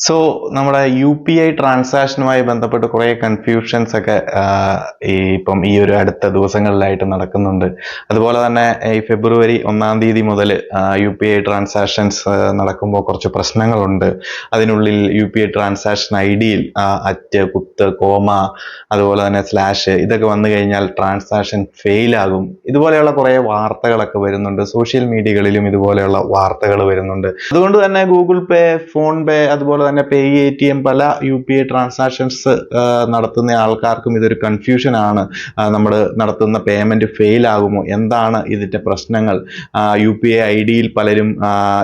So നമ്മുടെ UPI ട്രാൻസാക്ഷനുമായി ബന്ധപ്പെട്ട് കുറേ കൺഫ്യൂഷൻസ് ഒക്കെ ഇപ്പം ഈ ഒരു അടുത്ത ദിവസങ്ങളിലായിട്ട് നടക്കുന്നുണ്ട്. അതുപോലെ തന്നെ ഈ ഫെബ്രുവരി 1-ാം തീയതി മുതൽ UPI ട്രാൻസാക്ഷൻസ് നടക്കുമ്പോൾ കുറച്ച് പ്രശ്നങ്ങളുണ്ട്. അതിനുള്ളിൽ UPI ട്രാൻസാക്ഷൻ ID-യിൽ അറ്റ്, കുത്ത്, കോമ, അതുപോലെ തന്നെ സ്ലാഷ് ഇതൊക്കെ വന്നു കഴിഞ്ഞാൽ ട്രാൻസാക്ഷൻ ഫെയിൽ ആകും. ഇതുപോലെയുള്ള കുറേ വാർത്തകളൊക്കെ വരുന്നുണ്ട്. സോഷ്യൽ മീഡിയകളിലും ഇതുപോലെയുള്ള വാർത്തകൾ വരുന്നുണ്ട്. അതുകൊണ്ട് തന്നെ ഗൂഗിൾ പേ, ഫോൺ പേ, അതുപോലെ തന്നെ PayATM പല UPI ട്രാൻസാക്ഷൻസ് നടത്തുന്ന ആൾക്കാർക്കും ഇതൊരു കൺഫ്യൂഷൻ ആണ്. നമ്മൾ നടത്തുന്ന പേയ്മെന്റ് ഫെയിൽ ആകുമോ, എന്താണ് ഇതിന്റെ പ്രശ്നങ്ങൾ? UPI ID-യിൽ പലരും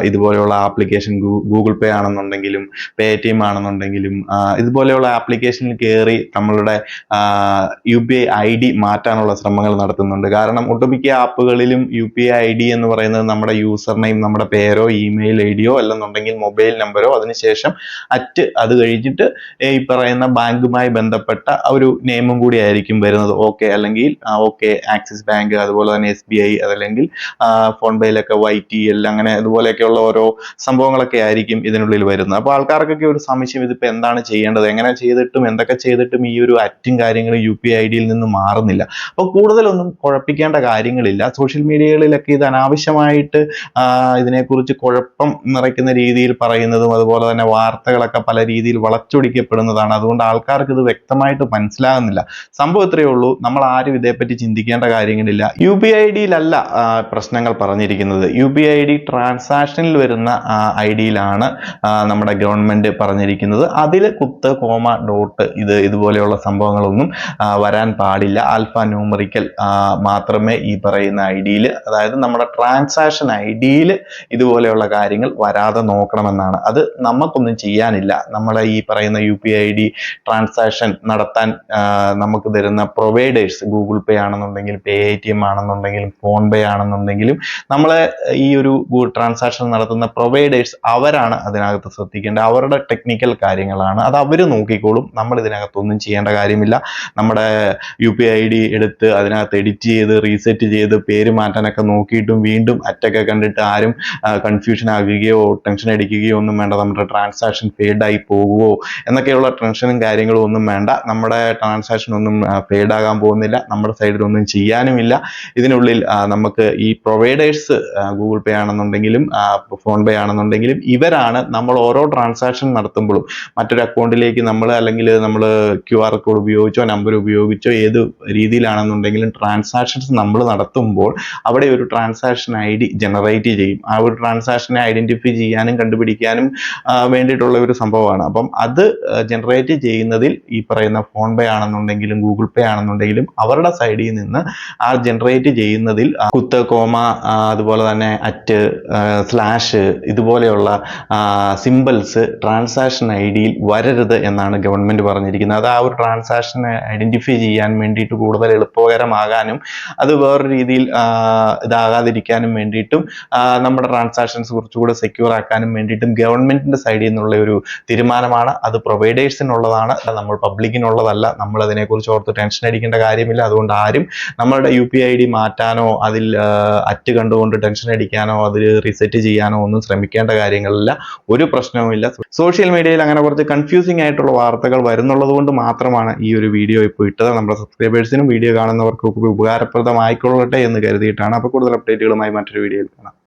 ഇതുപോലെയുള്ള ആപ്ലിക്കേഷൻ ഗൂഗിൾ പേ ആണെന്നുണ്ടെങ്കിലും PayATM ആണെന്നുണ്ടെങ്കിലും ഇതുപോലെയുള്ള ആപ്ലിക്കേഷനിൽ കയറി നമ്മളുടെ UPI ID മാറ്റാനുള്ള ശ്രമങ്ങൾ നടത്തുന്നുണ്ട്. കാരണം ഒട്ടുമിക്ക ആപ്പുകളിലും UPI ID എന്ന് പറയുന്നത് നമ്മുടെ യൂസർ നെയിം, നമ്മുടെ പേരോ ഇമെയിൽ ID-യോ അല്ലെന്നുണ്ടെങ്കിൽ മൊബൈൽ നമ്പരോ, അതിനുശേഷം അറ്റ്, അത് കഴിഞ്ഞിട്ട് ഈ പറയുന്ന ബാങ്കുമായി ബന്ധപ്പെട്ട ഒരു നെയിമും കൂടി ആയിരിക്കും വരുന്നത്. ഓക്കെ അല്ലെങ്കിൽ ഓക്കെ ആക്സിസ് ബാങ്ക്, അതുപോലെ തന്നെ SBI, അതല്ലെങ്കിൽ ഫോൺ പേയിലൊക്കെ YTL, അങ്ങനെ അതുപോലെയൊക്കെയുള്ള ഓരോ സംഭവങ്ങളൊക്കെ ആയിരിക്കും ഇതിനുള്ളിൽ വരുന്നത്. അപ്പോൾ ആൾക്കാർക്കൊക്കെ ഒരു സംശയം, ഇതിപ്പോൾ എന്താണ് ചെയ്യേണ്ടത്, എങ്ങനെ ചെയ്തിട്ടും എന്തൊക്കെ ചെയ്തിട്ടും ഈ ഒരു അറ്റും കാര്യങ്ങളും UPI ID-യിൽ നിന്ന് മാറുന്നില്ല. അപ്പോൾ കൂടുതലൊന്നും കുഴപ്പിക്കേണ്ട കാര്യങ്ങളില്ല. സോഷ്യൽ മീഡിയകളിലൊക്കെ ഇത് അനാവശ്യമായിട്ട് ഇതിനെക്കുറിച്ച് കുഴപ്പം നിറയ്ക്കുന്ന രീതിയിൽ പറയുന്നതും അതുപോലെ തന്നെ വാർത്തകളൊക്കെ പല രീതിയിൽ വളച്ചൊടിക്കപ്പെടുന്നതാണ്. അതുകൊണ്ട് ആൾക്കാർക്ക് ഇത് വ്യക്തമായിട്ട് മനസ്സിലാകുന്നില്ല. സംഭവം ഇത്രയേ ഉള്ളൂ. നമ്മൾ ആരും ഇതേപ്പറ്റി ചിന്തിക്കേണ്ട കാര്യങ്ങളില്ല. UPI ID-യിലല്ല പ്രശ്നങ്ങൾ പറഞ്ഞിരിക്കുന്നത്. UPI ID ട്രാൻസാക്ഷനിൽ വരുന്ന ID-യിലാണ് നമ്മുടെ ഗവൺമെന്റ് പറഞ്ഞിരിക്കുന്നത്. അതിൽ കുത്ത്, കോമ, ഡോട്ട് ഇതുപോലെയുള്ള സംഭവങ്ങളൊന്നും വരാൻ പാടില്ല. ആൽഫ ന്യൂമറിക്കൽ മാത്രമേ ഈ പറയുന്ന ID-യിൽ, അതായത് നമ്മുടെ ട്രാൻസാക്ഷൻ ID-യിൽ ഇതുപോലെയുള്ള കാര്യങ്ങൾ വരാതെ നോക്കണമെന്നാണ്. അത് നമുക്കൊന്നും ചെയ്യാനില്ല. നമ്മളെ ഈ പറയുന്ന UPI ID ട്രാൻസാക്ഷൻ നടത്താൻ നമുക്ക് തരുന്ന പ്രൊവൈഡേഴ്സ്, ഗൂഗിൾ പേ ആണെന്നുണ്ടെങ്കിലും PayATM ആണെന്നുണ്ടെങ്കിലും ഫോൺ പേ ആണെന്നുണ്ടെങ്കിലും നമ്മളെ ഈ ഒരു ട്രാൻസാക്ഷൻ നടത്തുന്ന പ്രൊവൈഡേഴ്സ് അവരാണ് അതിനകത്ത് ശ്രദ്ധിക്കേണ്ടത്. അവരുടെ ടെക്നിക്കൽ കാര്യങ്ങളാണ്, അത് അവർ നോക്കിക്കോളും. നമ്മൾ ഇതിനകത്തൊന്നും ചെയ്യേണ്ട കാര്യമില്ല. നമ്മുടെ UPI ID എടുത്ത് അതിനകത്ത് എഡിറ്റ് ചെയ്ത് റീസെറ്റ് ചെയ്ത് പേര് മാറ്റാനൊക്കെ നോക്കിയിട്ടും വീണ്ടും അറ്റൊക്കെ കണ്ടിട്ട് ആരും കൺഫ്യൂഷൻ ആകുകയോ ടെൻഷൻ അടിക്കുകയോ ഒന്നും വേണ്ട. നമ്മുടെ ട്രാൻസാക്ഷൻ ഫെയ്ഡ് ആയി പോകുമോ എന്നൊക്കെയുള്ള ടെൻഷനും കാര്യങ്ങളും ഒന്നും വേണ്ട. നമ്മുടെ ട്രാൻസാക്ഷൻ ഒന്നും ഫെയ്ഡ് ആകാൻ പോകുന്നില്ല. നമ്മുടെ സൈഡിൽ ഒന്നും ചെയ്യാനുമില്ല. ഇതിനുള്ളിൽ നമുക്ക് ഈ പ്രൊവൈഡേഴ്സ്, ഗൂഗിൾ പേ ആണെന്നുണ്ടെങ്കിലും ഫോൺ പേ ആണെന്നുണ്ടെങ്കിലും ഇവരാണ് നമ്മൾ ഓരോ ട്രാൻസാക്ഷൻ നടത്തുമ്പോഴും മറ്റൊരു അക്കൗണ്ടിലേക്ക് അല്ലെങ്കിൽ നമ്മൾ QR കോഡ് ഉപയോഗിച്ചോ നമ്പർ ഉപയോഗിച്ചോ ഏത് രീതിയിലാണെന്നുണ്ടെങ്കിലും ട്രാൻസാക്ഷൻസ് നമ്മൾ നടത്തുമ്പോൾ അവിടെ ഒരു ട്രാൻസാക്ഷൻ ID ജനറേറ്റ് ചെയ്യും. ആ ഒരു ട്രാൻസാക്ഷനെ ഐഡന്റിഫൈ ചെയ്യാനും കണ്ടുപിടിക്കാനും വേണ്ടിയിട്ടുള്ള ഒരു സംഭവമാണ്. അപ്പം അത് ജനറേറ്റ് ചെയ്യുന്നതിൽ ഈ പറയുന്ന ഫോൺ പേ ആണെന്നുണ്ടെങ്കിലും ഗൂഗിൾ പേ ആണെന്നുണ്ടെങ്കിലും അവരുടെ സൈഡിൽ നിന്ന് ആ ജനറേറ്റ് ചെയ്യുന്നതിൽ കുത്ത്, കോമ, അതുപോലെ തന്നെ അറ്റ്, സ്ലാഷ് ഇതുപോലെയുള്ള സിമ്പിൾസ് ട്രാൻസാക്ഷൻ ID-യിൽ വരരുത് എന്നാണ് ഗവൺമെന്റ് പറഞ്ഞിരിക്കുന്നത്. അത് ആ ഒരു ട്രാൻസാക്ഷനെ ഐഡന്റിഫൈ ചെയ്യാൻ വേണ്ടിയിട്ട് കൂടുതൽ എളുപ്പകരമാകാനും അത് വേറൊരു രീതിയിൽ ഇതാകാതിരിക്കാനും വേണ്ടിയിട്ടും നമ്മുടെ ട്രാൻസാക്ഷൻസ് കുറച്ചുകൂടെ സെക്യൂർ ആക്കാനും വേണ്ടിയിട്ടും ഗവൺമെന്റിന്റെ സൈഡിൽ നിന്നുള്ള ഒരു തീരുമാനമാണ്. അത് പ്രൊവൈഡേഴ്സിനുള്ളതാണ്, നമ്മൾ പബ്ലിക്കിനുള്ളതല്ല. നമ്മൾ അതിനെക്കുറിച്ച് ഓർത്ത് ടെൻഷൻ അടിക്കേണ്ട കാര്യമില്ല. അതുകൊണ്ട് ആരും നമ്മളുടെ UPI ID മാറ്റാനോ അതിൽ അറ്റ് കണ്ടുകൊണ്ട് ടെൻഷൻ അടിക്കാനോ അതിൽ റീസെറ്റ് ചെയ്യാനോ ഒന്നും ശ്രമിക്കേണ്ട കാര്യങ്ങളില്ല. ഒരു പ്രശ്നവുമില്ല. സോഷ്യൽ മീഡിയയിൽ അങ്ങനെ കുറച്ച് കൺഫ്യൂസിംഗ് ആയിട്ടുള്ള വാർത്തകൾ വരുന്നുള്ളത് കൊണ്ട് മാത്രമാണ് ഈ ഒരു വീഡിയോ ഇപ്പോൾ ഇട്ടത്. നമ്മുടെ സബ്സ്ക്രൈബേഴ്സിനും വീഡിയോ കാണുന്നവർക്കൊക്കെ ഉപകാരപ്രദമായിക്കൊള്ളട്ടെ എന്ന് കരുതിയിട്ടാണ്. അപ്പോൾ കൂടുതൽ അപ്ഡേറ്റുകളുമായി മറ്റൊരു വീഡിയോയിൽ കാണാം.